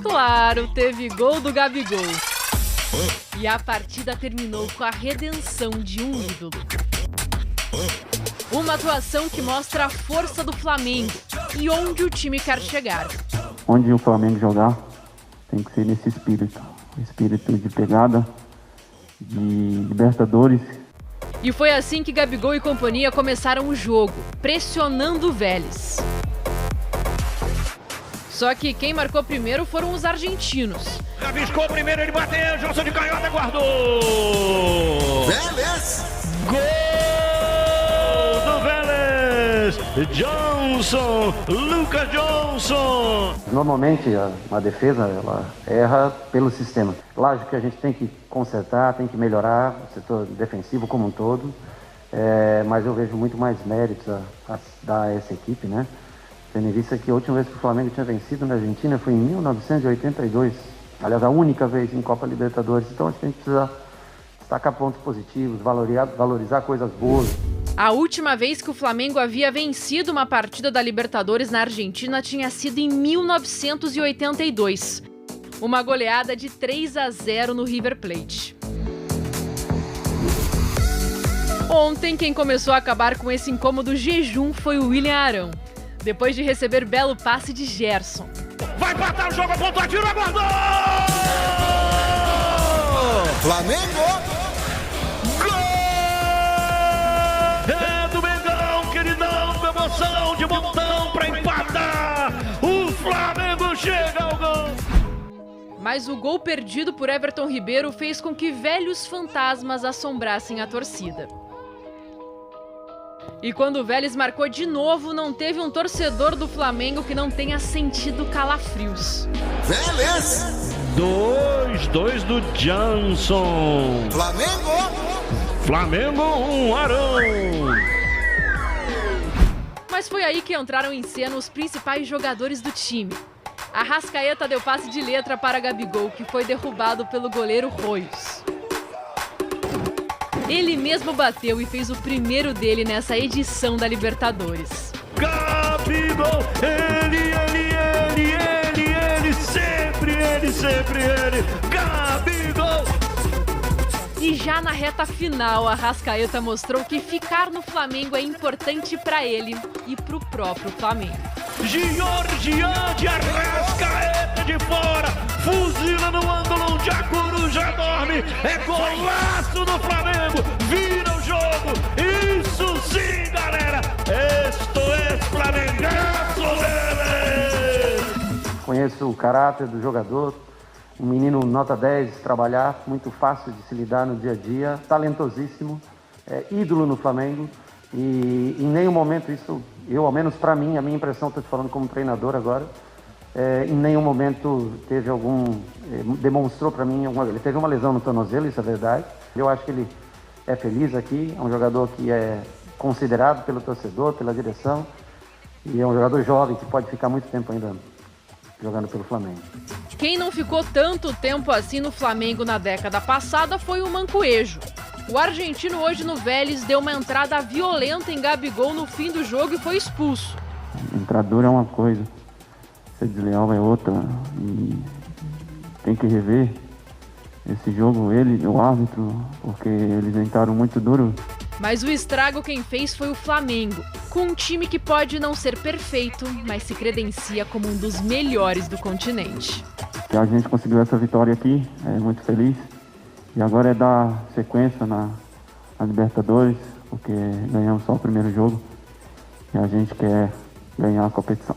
Claro, teve gol do Gabigol. E a partida terminou com a redenção de um ídolo. Uma atuação que mostra a força do Flamengo e onde o time quer chegar. Onde o Flamengo jogar, tem que ser nesse espírito. Espírito de pegada, de Libertadores. E foi assim que Gabigol e companhia começaram o jogo, pressionando o Vélez. Só que quem marcou primeiro foram os argentinos. Rabiscou primeiro, ele bateu, Johnson de canhota, guardou! Vélez! Gol do Vélez! Johnson, Lucas Johnson! Normalmente a defesa ela erra pelo sistema. Lógico que a gente tem que consertar, tem que melhorar o setor defensivo como um todo, mas eu vejo muito mais méritos a dar a essa equipe, né? Tendo em vista que a última vez que o Flamengo tinha vencido na Argentina foi em 1982. Aliás, a única vez em Copa Libertadores. Então acho que a gente precisa destacar pontos positivos, valorizar coisas boas. A última vez que o Flamengo havia vencido uma partida da Libertadores na Argentina tinha sido em 1982. Uma goleada de 3-0 no River Plate. Ontem, quem começou a acabar com esse incômodo jejum foi o William Arão. Depois de receber belo passe de Gerson. Vai empatar o jogo, apontou, tiro, aguardou! Flamengo! Gol! É do Mengão, queridão, com emoção de montão pra empatar! O Flamengo chega ao gol! Mas o gol perdido por Everton Ribeiro fez com que velhos fantasmas assombrassem a torcida. E quando o Vélez marcou de novo, não teve um torcedor do Flamengo que não tenha sentido calafrios. Vélez! 2-2 do Johnson. Flamengo 1, Arão. Mas foi aí que entraram em cena os principais jogadores do time. Arrascaeta deu passe de letra para Gabigol, que foi derrubado pelo goleiro Royos. Ele mesmo bateu e fez o primeiro dele nessa edição da Libertadores. Gabigol, sempre ele, Gabigol! E já na reta final, Arrascaeta mostrou que ficar no Flamengo é importante para ele e para o próprio Flamengo. Georgian de Arrascaeta de fora, fuzila no ângulo onde a coruja dorme, é golaço do Flamengo, vira o jogo, isso sim, galera, esto é Flamengaço, Conheço o caráter do jogador, um menino nota 10, trabalhar, muito fácil de se lidar no dia a dia, talentosíssimo, ídolo no Flamengo. E em nenhum momento isso, eu, ao menos para mim, a minha impressão, estou te falando como treinador agora, em nenhum momento teve demonstrou para mim ele teve uma lesão no tornozelo, isso é verdade. Eu acho que ele é feliz aqui, é um jogador que é considerado pelo torcedor, pela direção, e é um jogador jovem que pode ficar muito tempo ainda jogando pelo Flamengo. Quem não ficou tanto tempo assim no Flamengo na década passada foi o Mancoejo. O argentino hoje no Vélez deu uma entrada violenta em Gabigol no fim do jogo e foi expulso. Entrador é uma coisa, ser desleal é outra, e tem que rever esse jogo, o árbitro, porque eles entraram muito duro. Mas o estrago quem fez foi o Flamengo, com um time que pode não ser perfeito, mas se credencia como um dos melhores do continente. A gente conseguiu essa vitória aqui, muito feliz. E agora é dar sequência na Libertadores, porque ganhamos só o primeiro jogo e a gente quer ganhar a competição.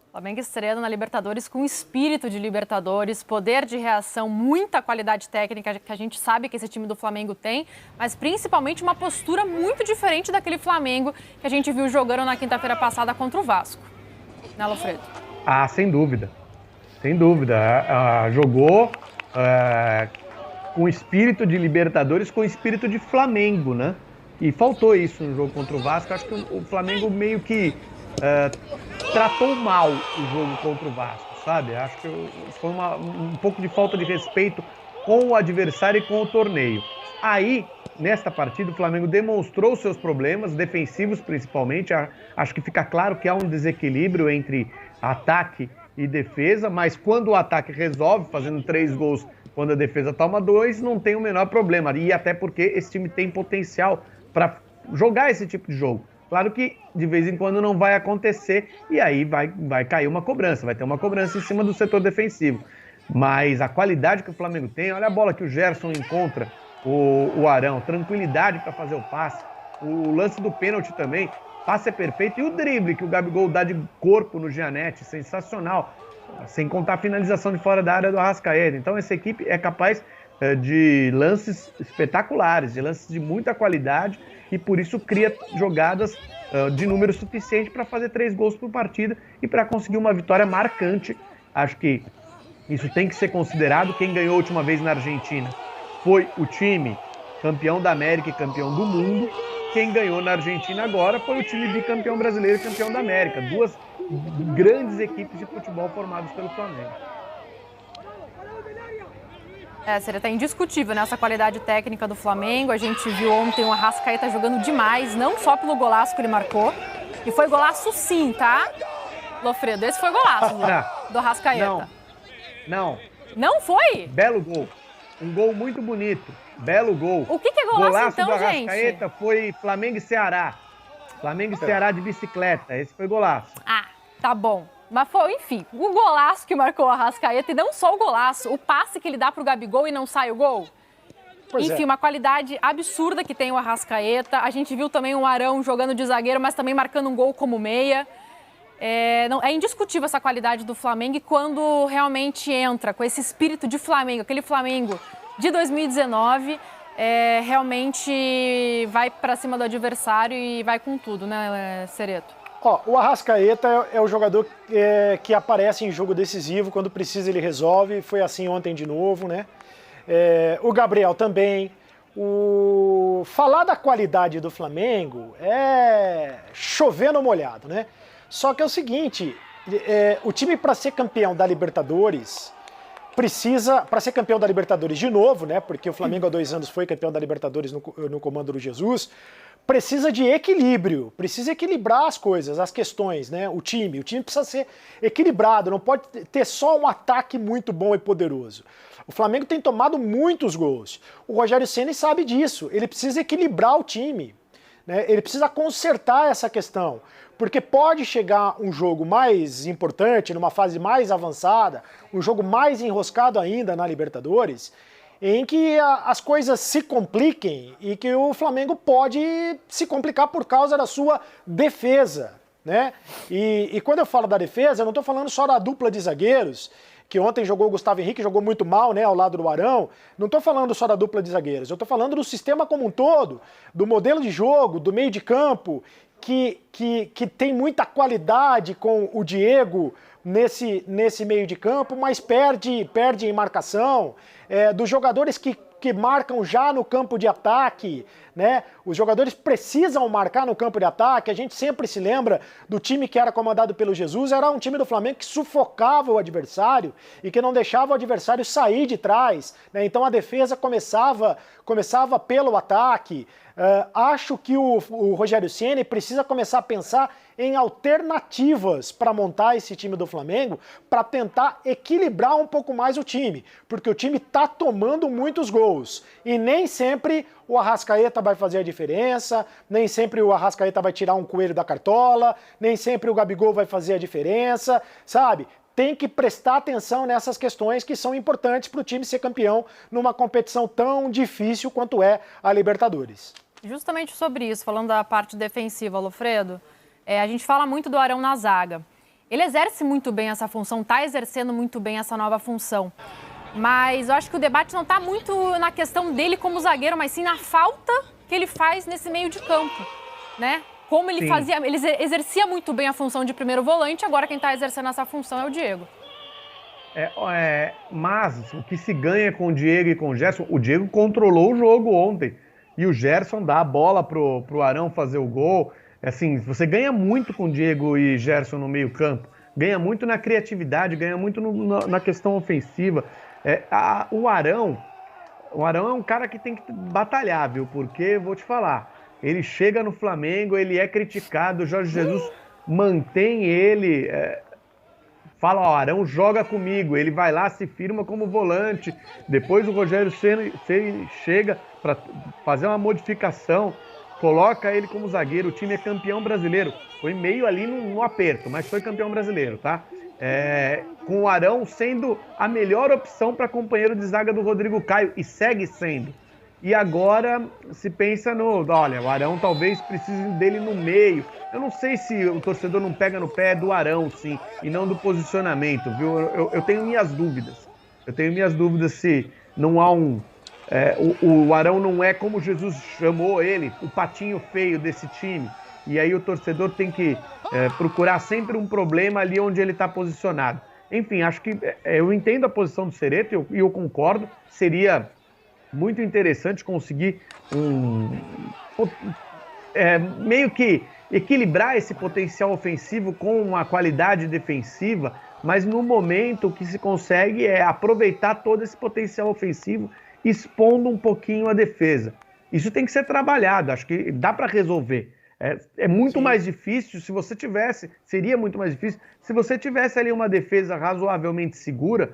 O Flamengo estreando na Libertadores com espírito de Libertadores, poder de reação, muita qualidade técnica que a gente sabe que esse time do Flamengo tem, mas principalmente uma postura muito diferente daquele Flamengo que a gente viu jogando na quinta-feira passada contra o Vasco. Né, Alfredo? Ah, sem dúvida. Sem dúvida. Jogou com espírito de Libertadores, com espírito de Flamengo, né? E faltou isso no jogo contra o Vasco. Acho que o Flamengo meio que tratou mal o jogo contra o Vasco, sabe? Acho que foi um pouco de falta de respeito com o adversário e com o torneio. Aí nesta partida o Flamengo demonstrou seus problemas, defensivos principalmente. Acho que fica claro que há um desequilíbrio entre ataque e defesa, mas quando o ataque resolve, fazendo 3 gols, quando a defesa toma 2, não tem o menor problema. E até porque esse time tem potencial para jogar esse tipo de jogo. Claro que de vez em quando não vai acontecer e aí vai cair uma cobrança, vai ter uma cobrança em cima do setor defensivo. Mas a qualidade que o Flamengo tem, olha a bola que o Gerson encontra, o Arão, tranquilidade para fazer o passe, o lance do pênalti também, passe é perfeito, e o drible que o Gabigol dá de corpo no Giannetti, sensacional, sem contar a finalização de fora da área do Arrascaeta. Então essa equipe é capaz de lances espetaculares, de lances de muita qualidade, e por isso cria jogadas de número suficiente para fazer 3 gols por partida e para conseguir uma vitória marcante. Acho que isso tem que ser considerado. Quem ganhou a última vez na Argentina foi o time campeão da América e campeão do mundo. Quem ganhou na Argentina agora foi o time bicampeão brasileiro e campeão da América. 2 grandes equipes de futebol formadas pelo Flamengo. Seria até indiscutível nessa qualidade técnica do Flamengo. A gente viu ontem o Arrascaeta jogando demais, não só pelo golaço que ele marcou. E foi golaço sim, tá? Lofredo, esse foi golaço do Arrascaeta. Não. Não foi? Belo gol. Um gol muito bonito. Belo gol. O que é golaço então, do Arrascaeta foi Flamengo e Ceará. Flamengo e Ceará de bicicleta. Esse foi golaço. Ah, tá bom. Mas foi, enfim, o golaço que marcou o Arrascaeta, e não só o golaço, o passe que ele dá pro Gabigol e não sai o gol. Enfim, uma qualidade absurda que tem o Arrascaeta. A gente viu também o Arão jogando de zagueiro, mas também marcando um gol como meia. É indiscutível essa qualidade do Flamengo, e quando realmente entra com esse espírito de Flamengo, aquele Flamengo de 2019, realmente vai para cima do adversário e vai com tudo, né, Cereto? O Arrascaeta é o jogador que aparece em jogo decisivo, quando precisa ele resolve, foi assim ontem de novo, né? O Gabriel também. Falar da qualidade do Flamengo é chover no molhado, né? Só que é o seguinte, o time para ser campeão da Libertadores precisa, para ser campeão da Libertadores de novo, né? Porque o Flamengo há 2 anos foi campeão da Libertadores no comando do Jesus, precisa de equilíbrio, precisa equilibrar as coisas, as questões, né? O time precisa ser equilibrado, não pode ter só um ataque muito bom e poderoso. O Flamengo tem tomado muitos gols. O Rogério Ceni sabe disso, ele precisa equilibrar o time, né? Ele precisa consertar essa questão, porque pode chegar um jogo mais importante, numa fase mais avançada, um jogo mais enroscado ainda na Libertadores, em que as coisas se compliquem e que o Flamengo pode se complicar por causa da sua defesa, né? E quando eu falo da defesa, eu não estou falando só da dupla de zagueiros, que ontem jogou o Gustavo Henrique, jogou muito mal, né, ao lado do Arão. Não estou falando só da dupla de zagueiros, eu estou falando do sistema como um todo, do modelo de jogo, do meio de campo, que tem muita qualidade com o Diego nesse meio de campo, mas perde em marcação, dos jogadores que marcam já no campo de ataque, né? Os jogadores precisam marcar no campo de ataque. A gente sempre se lembra do time que era comandado pelo Jesus, era um time do Flamengo que sufocava o adversário e que não deixava o adversário sair de trás, né? Então a defesa começava pelo ataque. Acho que o Rogério Ceni precisa começar a pensar em alternativas para montar esse time do Flamengo, para tentar equilibrar um pouco mais o time, porque o time está tomando muitos gols e nem sempre o Arrascaeta vai fazer a diferença, nem sempre o Arrascaeta vai tirar um coelho da cartola, nem sempre o Gabigol vai fazer a diferença, sabe? Tem que prestar atenção nessas questões que são importantes para o time ser campeão numa competição tão difícil quanto é a Libertadores. Justamente sobre isso, falando da parte defensiva, Lofredo, a gente fala muito do Arão na zaga. Ele exerce muito bem essa função, está exercendo muito bem essa nova função. Mas eu acho que o debate não está muito na questão dele como zagueiro, mas sim na falta que ele faz nesse meio de campo, né? Como ele fazia, ele exercia muito bem a função de primeiro volante, agora quem está exercendo essa função é o Diego. Mas o que se ganha com o Diego e com o Gerson, o Diego controlou o jogo ontem. E o Gerson dá a bola pro Arão fazer o gol. Assim, você ganha muito com Diego e Gerson no meio campo. Ganha muito na criatividade, ganha muito na questão ofensiva. O Arão, o Arão é um cara que tem que batalhar, viu? Porque, vou te falar, ele chega no Flamengo, ele é criticado, o Jorge Jesus mantém ele, fala, ó, Arão joga comigo, ele vai lá, se firma como volante, depois o Rogério Ceni chega para fazer uma modificação, coloca ele como zagueiro, o time é campeão brasileiro, foi meio ali no aperto, mas foi campeão brasileiro, tá? Com o Arão sendo a melhor opção para companheiro de zaga do Rodrigo Caio, e segue sendo. E agora se pensa olha, o Arão talvez precise dele no meio. Eu não sei se o torcedor não pega no pé do Arão, sim, e não do posicionamento, viu? Eu tenho minhas dúvidas. Eu tenho minhas dúvidas se não há o Arão não é, como Jesus chamou ele, o patinho feio desse time. E aí o torcedor tem que procurar sempre um problema ali onde ele está posicionado. Enfim, acho que eu entendo a posição do Sereta e eu concordo. Seria muito interessante conseguir meio que equilibrar esse potencial ofensivo com uma qualidade defensiva, mas no momento o que se consegue é aproveitar todo esse potencial ofensivo, expondo um pouquinho a defesa. Isso tem que ser trabalhado, acho que dá para resolver. É muito mais difícil seria muito mais difícil se você tivesse ali uma defesa razoavelmente segura.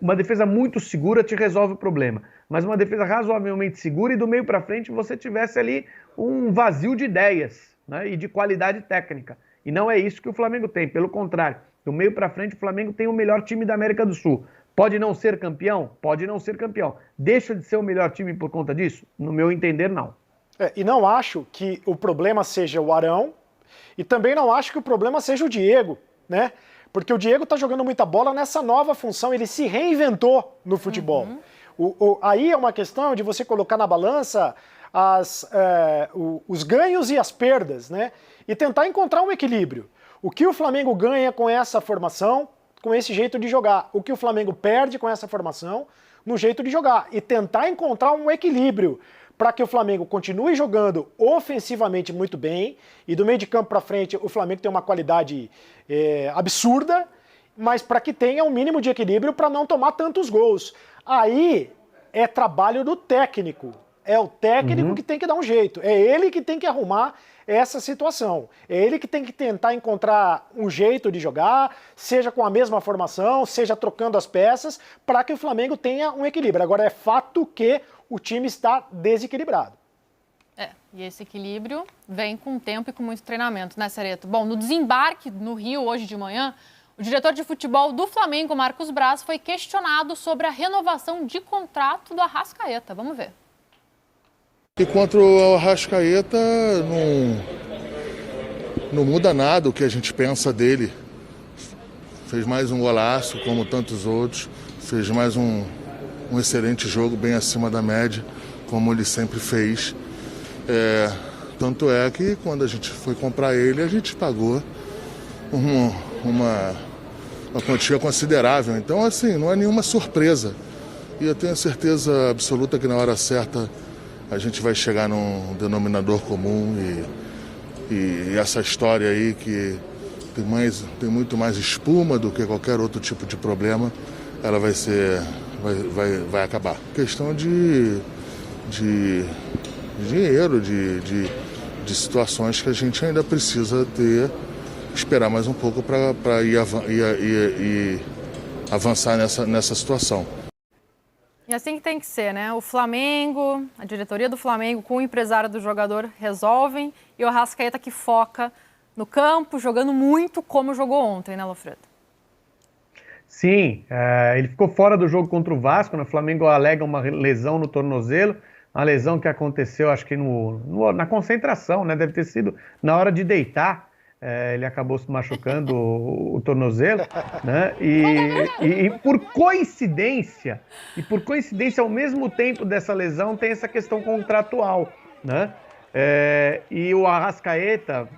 Uma defesa muito segura te resolve o problema, mas uma defesa razoavelmente segura e do meio para frente você tivesse ali um vazio de ideias, né, e de qualidade técnica. E não é isso que o Flamengo tem, pelo contrário. Do meio para frente o Flamengo tem o melhor time da América do Sul. Pode não ser campeão? Pode não ser campeão. Deixa de ser o melhor time por conta disso? No meu entender, não. E não acho que o problema seja o Arão e também não acho que o problema seja o Diego, né? Porque o Diego tá jogando muita bola nessa nova função, ele se reinventou no futebol. Aí é uma questão de você colocar na balança os ganhos e as perdas, né? E tentar encontrar um equilíbrio. O que o Flamengo ganha com essa formação, com esse jeito de jogar? O que o Flamengo perde com essa formação, no jeito de jogar? E tentar encontrar um equilíbrio para que o Flamengo continue jogando ofensivamente muito bem, e do meio de campo para frente o Flamengo tem uma qualidade absurda, mas para que tenha um mínimo de equilíbrio para não tomar tantos gols. Aí é trabalho do técnico, é o técnico que tem que dar um jeito, é ele que tem que arrumar essa situação, é ele que tem que tentar encontrar um jeito de jogar, seja com a mesma formação, seja trocando as peças, para que o Flamengo tenha um equilíbrio. Agora é fato que o time está desequilibrado. E esse equilíbrio vem com tempo e com muito treinamento, né, Sereta? Bom, no desembarque no Rio hoje de manhã, o diretor de futebol do Flamengo, Marcos Braz, foi questionado sobre a renovação de contrato do Arrascaeta. Vamos ver. E contra o Arrascaeta não muda nada o que a gente pensa dele. Fez mais um golaço, como tantos outros, fez mais um excelente jogo, bem acima da média, como ele sempre fez. Tanto é que quando a gente foi comprar ele, a gente pagou uma quantia considerável. Então, assim, não é nenhuma surpresa. E eu tenho certeza absoluta que na hora certa a gente vai chegar num denominador comum e essa história aí que tem muito mais espuma do que qualquer outro tipo de problema, ela vai acabar. Questão de dinheiro, de situações que a gente ainda precisa esperar mais um pouco para ir avançar nessa situação. E assim que tem que ser, né? O Flamengo, a diretoria do Flamengo com o empresário do jogador resolvem e o Arrascaeta que foca no campo, jogando muito como jogou ontem, né, Lofredo? Sim, ele ficou fora do jogo contra o Vasco, né? O Flamengo alega uma lesão no tornozelo, uma lesão que aconteceu, acho que na concentração, né? Deve ter sido na hora de deitar, ele acabou se machucando o tornozelo, né? E por coincidência, ao mesmo tempo dessa lesão, tem essa questão contratual, né? E o Arrascaeta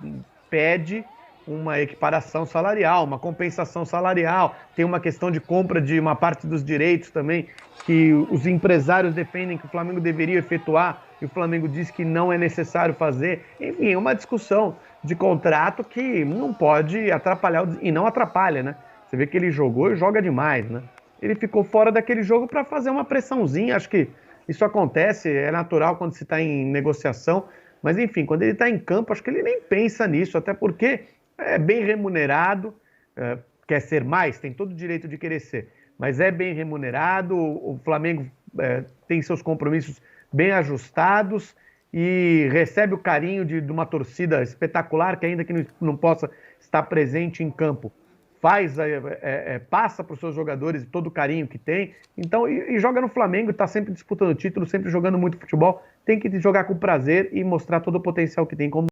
pede uma equiparação salarial, uma compensação salarial, tem uma questão de compra de uma parte dos direitos também, que os empresários defendem que o Flamengo deveria efetuar, e o Flamengo diz que não é necessário fazer. Enfim, é uma discussão de contrato que não pode atrapalhar, e não atrapalha, né? Você vê que ele jogou e joga demais, né? ele ficou fora daquele jogo para fazer uma pressãozinha. Acho que isso acontece, é natural quando se está em negociação, mas enfim, quando ele está em campo, acho que ele nem pensa nisso, até porque é bem remunerado, quer ser mais, tem todo o direito de querer ser, mas é bem remunerado, o Flamengo tem seus compromissos bem ajustados e recebe o carinho de uma torcida espetacular, que ainda que não possa estar presente em campo, passa para os seus jogadores todo o carinho que tem, então, e joga no Flamengo, está sempre disputando título, sempre jogando muito futebol, tem que jogar com prazer e mostrar todo o potencial que tem como